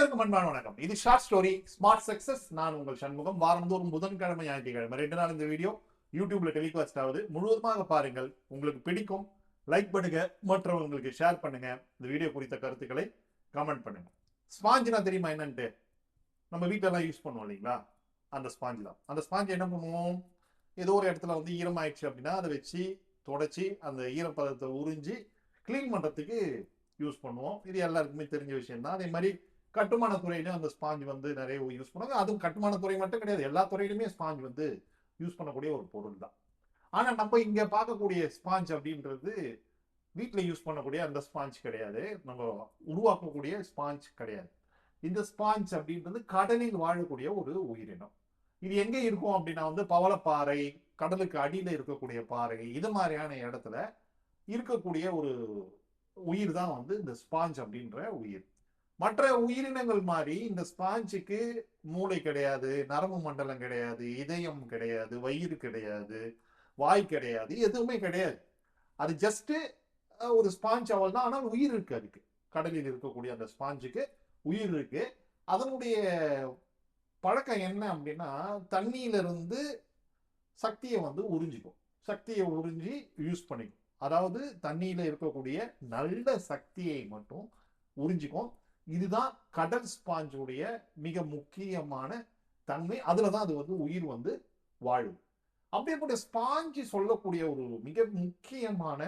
அனைவருக்கும் அன்பான வணக்கம். இது ஷார்ட் ஸ்டோரி ஸ்மார்ட் சக்சஸ். நான் உங்கள் சண்முகம். வாரந்தோறும் புதன்கிழமை ஞாயிற்றுக்கிழமை 2 நாள் இந்த வீடியோ யூடியூப்ல டெலிகாஸ்ட் ஆகுது. முழுவதுமாக பாருங்கள், உங்களுக்கு பிடிக்கும். லைக் பண்ணுங்க, மற்றவங்களுக்கு ஷேர் பண்ணுங்க. இந்த வீடியோ குறித்த கருத்துக்களை கமெண்ட் பண்ணுங்க. ஸ்பாஞ்சுனா தெரியுமா என்னன்ட்டு? நம்ம வீட்டெல்லாம் யூஸ் பண்ணுவோம் இல்லைங்களா? அந்த ஸ்பாஞ்சு தான். அந்த ஸ்பாஞ்சு என்ன பண்ணுவோம்? ஏதோ ஒரு இடத்துல வந்து ஈரமாயிடுச்சு அப்படின்னா அதை வச்சு தொடச்சி அந்த ஈரப்பதத்தை உறிஞ்சி கிளீன் பண்றதுக்கு யூஸ் பண்ணுவோம். இது எல்லாருக்குமே தெரிஞ்ச விஷயம் தான். அதே மாதிரி கட்டுமான துறையிலும் அந்த ஸ்பாஞ்ச் வந்து நிறைய யூஸ் பண்ணுவாங்க. அதுவும் கட்டுமான துறை மட்டும் கிடையாது, எல்லா துறையிலுமே ஸ்பாஞ்ச் வந்து யூஸ் பண்ணக்கூடிய ஒரு பொருள் தான். ஆனா நம்ம இங்க பார்க்கக்கூடிய ஸ்பாஞ்ச் அப்படின்றது வீட்டில் யூஸ் பண்ணக்கூடிய அந்த ஸ்பாஞ்ச் கிடையாது, நம்ம உருவாக்கக்கூடிய ஸ்பாஞ்ச் கிடையாது. இந்த ஸ்பாஞ்ச் அப்படின்றது கடலில் வாழக்கூடிய ஒரு உயிரினம். இது எங்க இருக்கும் அப்படின்னா வந்து பவளப்பாறை, கடலுக்கு அடியில இருக்கக்கூடிய பாறை, இது மாதிரியான இடத்துல இருக்கக்கூடிய ஒரு உயிர் தான் வந்து இந்த ஸ்பாஞ்ச் அப்படின்ற உயிர். மற்ற உயிரினங்கள் மாதிரி இந்த ஸ்பாஞ்சுக்கு மூளை கிடையாது, நரம்பு மண்டலம் கிடையாது, இதயம் கிடையாது, வயிறு கிடையாது, வாய் கிடையாது, எதுவுமே கிடையாது. அது ஜஸ்ட் ஒரு ஸ்பாஞ்ச் அவள் தான். ஆனால் உயிர் இருக்கு அதுக்கு. கடலில் இருக்கக்கூடிய அந்த ஸ்பாஞ்சுக்கு உயிர் இருக்கு. அதனுடைய பழக்கம் என்ன அப்படின்னா, தண்ணியில இருந்து சக்தியை வந்து உறிஞ்சிக்கும். சக்தியை உறிஞ்சி யூஸ் பண்ணிக்கும். அதாவது தண்ணியில இருக்கக்கூடிய நல்ல சக்தியை மட்டும் உறிஞ்சிக்கும். இதுதான் கடல் ஸ்பாஞ்சுடைய மிக முக்கியமான தன்மை. அதுலதான் அது வந்து உயிர் வந்து வாழும். அப்படியே ஸ்பாஞ்சு சொல்லக்கூடிய ஒரு மிக முக்கியமான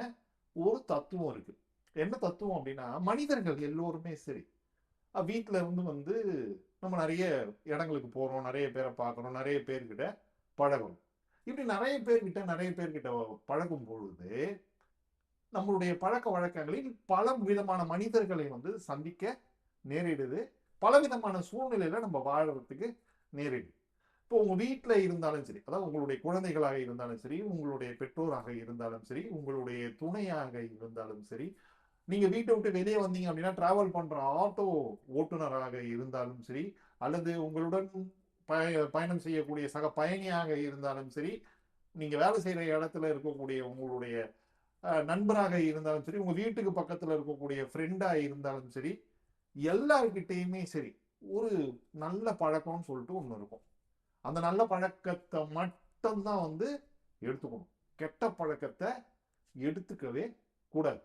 ஒரு தத்துவம் இருக்கு. என்ன தத்துவம் அப்படின்னா, மனிதர்கள் எல்லோருமே சரி, வீட்டுல இருந்து வந்து நம்ம நிறைய இடங்களுக்கு போறோம், நிறைய பேரை பார்க்கறோம், நிறைய பேர்கிட்ட பழகணும். இப்படி நிறைய பேர்கிட்ட பழகும் பொழுது நம்மளுடைய பழக்க வழக்கங்களில் பல விதமான மனிதர்களை வந்து சந்திக்க நேரிடுது. பலவிதமான சூழ்நிலையில நம்ம வாழறதுக்கு நேரிடுது. இப்போ உங்க வீட்டுல இருந்தாலும் சரி, அதாவது உங்களுடைய குழந்தைகளாக இருந்தாலும் சரி, உங்களுடைய பெற்றோராக இருந்தாலும் சரி, உங்களுடைய துணையாக இருந்தாலும் சரி, நீங்க வீட்டை விட்டு வெளியே வந்தீங்க அப்படின்னா டிராவல் பண்ற ஆட்டோ ஓட்டுநராக இருந்தாலும் சரி, அல்லது உங்களுடன் பயணம் செய்யக்கூடிய சக பயணியாக இருந்தாலும் சரி, நீங்க வேலை செய்யற இடத்துல இருக்கக்கூடிய உங்களுடைய நண்பராக இருந்தாலும் சரி, உங்க வீட்டுக்கு பக்கத்துல இருக்கக்கூடிய ஃப்ரெண்டா இருந்தாலும் சரி, எல்லார்கிட்டையுமே சரி ஒரு நல்ல பழக்கம்னு சொல்லிட்டு ஒண்ணு இருக்கும். அந்த நல்ல பழக்கத்தை மட்டும்தான் வந்து எடுத்துக்கணும். கெட்ட பழக்கத்தை எடுத்துக்கவே கூடாது.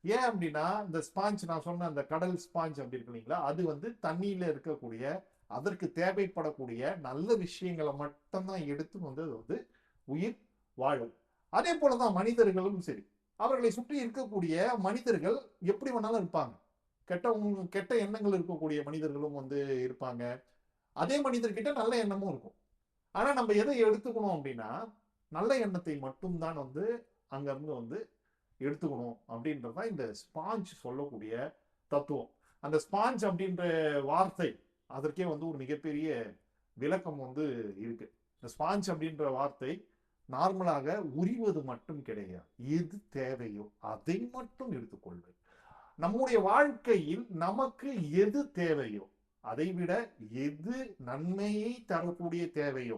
ஏன் அப்படின்னா, இந்த ஸ்பாஞ்ச் நான் சொன்ன அந்த கடல் ஸ்பாஞ்ச் அப்படி இருக்கு இல்லைங்களா, அது வந்து தண்ணியில இருக்கக்கூடிய அதற்கு தேவைப்படக்கூடிய நல்ல விஷயங்களை மட்டும்தான் எடுத்து வந்து அது வந்து உயிர் வாழும். அதே போலதான் மனிதர்களும் சரி, அவர்களை சுற்றி இருக்கக்கூடிய மனிதர்கள் எப்படி வேணாலும் இருப்பாங்க. கெட்ட எண்ணங்கள் இருக்கக்கூடிய மனிதர்களும் வந்து இருப்பாங்க. அதே மனிதர்கிட்ட நல்ல எண்ணமும் இருக்கும். ஆனா நம்ம எதை எடுத்துக்கணும் அப்படின்னா, நல்ல எண்ணத்தை மட்டும்தான் வந்து அங்க இருந்து வந்து எடுத்துக்கணும் அப்படின்றதுதான் இந்த ஸ்பாஞ்ச் சொல்லக்கூடிய தத்துவம். அந்த ஸ்பாஞ்ச் அப்படின்ற வார்த்தை, அதற்கே வந்து ஒரு மிகப்பெரிய விளக்கம் வந்து இருக்கு. இந்த ஸ்பாஞ்ச் அப்படின்ற வார்த்தை நார்மலாக உரிவது மட்டும் கிடையாது. எது தேவையோ அதை மட்டும் எடுத்துக்கொள்வது. நம்முடைய வாழ்க்கையில் நமக்கு எது தேவையோ, அதை விட எது நன்மையை தரக்கூடிய தேவையோ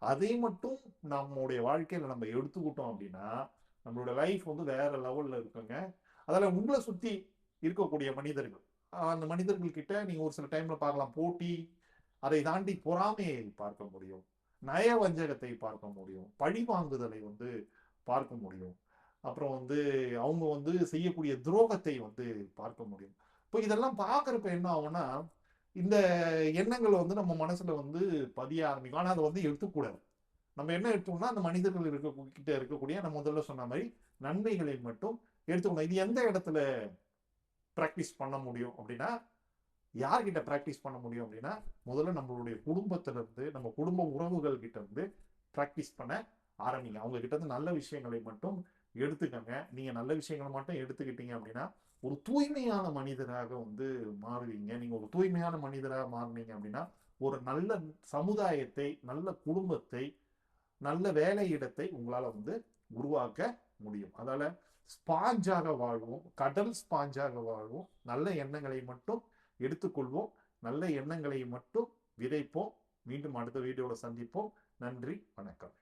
அதை மட்டும் நம்முடைய வாழ்க்கையில நம்ம எடுத்துக்கிட்டோம் அப்படின்னா நம்மளோட லைஃப் வந்து வேற லெவல்ல இருக்குங்க. அதில் உங்களை சுத்தி இருக்கக்கூடிய மனிதர்கள், அந்த மனிதர்கள் கிட்ட நீங்க ஒரு சில டைம்ல பார்க்கலாம் போட்டி, அதை தாண்டி பொறாமையை பார்க்க முடியும், நயவஞ்சகத்தை பார்க்க முடியும், பழி வாங்குதலை வந்து பார்க்க முடியும், அப்புறம் வந்து அவங்க வந்து செய்யக்கூடிய துரோகத்தை வந்து பார்க்க முடியும். இப்போ இதெல்லாம் பார்க்கறப்ப என்ன ஆகும்னா, இந்த எண்ணங்கள் வந்து நம்ம மனசுல வந்து பதிய ஆரம்பிக்கும். ஆனா அதை வந்து எடுத்துக்கூடாது. நம்ம என்ன எடுத்தோம்னா, அந்த மனிதர்கள் கிட்ட இருக்கக்கூடிய நம்ம முதல்ல சொன்ன மாதிரி நன்மைகளை மட்டும் எடுத்துக்கணும். இது எந்த இடத்துல பிராக்டிஸ் பண்ண முடியும் அப்படின்னா, யார்கிட்ட பிராக்டிஸ் பண்ண முடியும் அப்படின்னா, முதல்ல நம்மளுடைய குடும்பத்துல இருந்து, நம்ம குடும்ப உறவுகள் கிட்ட இருந்து பிராக்டிஸ் பண்ண ஆரம்பிங்க. அவங்க கிட்ட இருந்து நல்ல விஷயங்களை மட்டும் எடுத்துக்கங்க. நீங்க நல்ல விஷயங்களை மட்டும் எடுத்துக்கிட்டீங்க அப்படின்னா ஒரு தூய்மையான மனிதராக வந்து மாறுவீங்க. நீங்க ஒரு தூய்மையான மனிதராக மாறுனீங்க அப்படின்னா ஒரு நல்ல சமுதாயத்தை, நல்ல குடும்பத்தை, நல்ல வேலை இடத்தை உங்களால வந்து உருவாக்க முடியும். அதால ஸ்பாஞ்சாக வாழ்வோம், கடல் ஸ்பாஞ்சாக வாழ்வோம், நல்ல எண்ணங்களை மட்டும் எடுத்துக்கொள்வோம், நல்ல எண்ணங்களை மட்டும் விதைப்போம். மீண்டும் அடுத்த வீடியோல சந்திப்போம். நன்றி, வணக்கம்.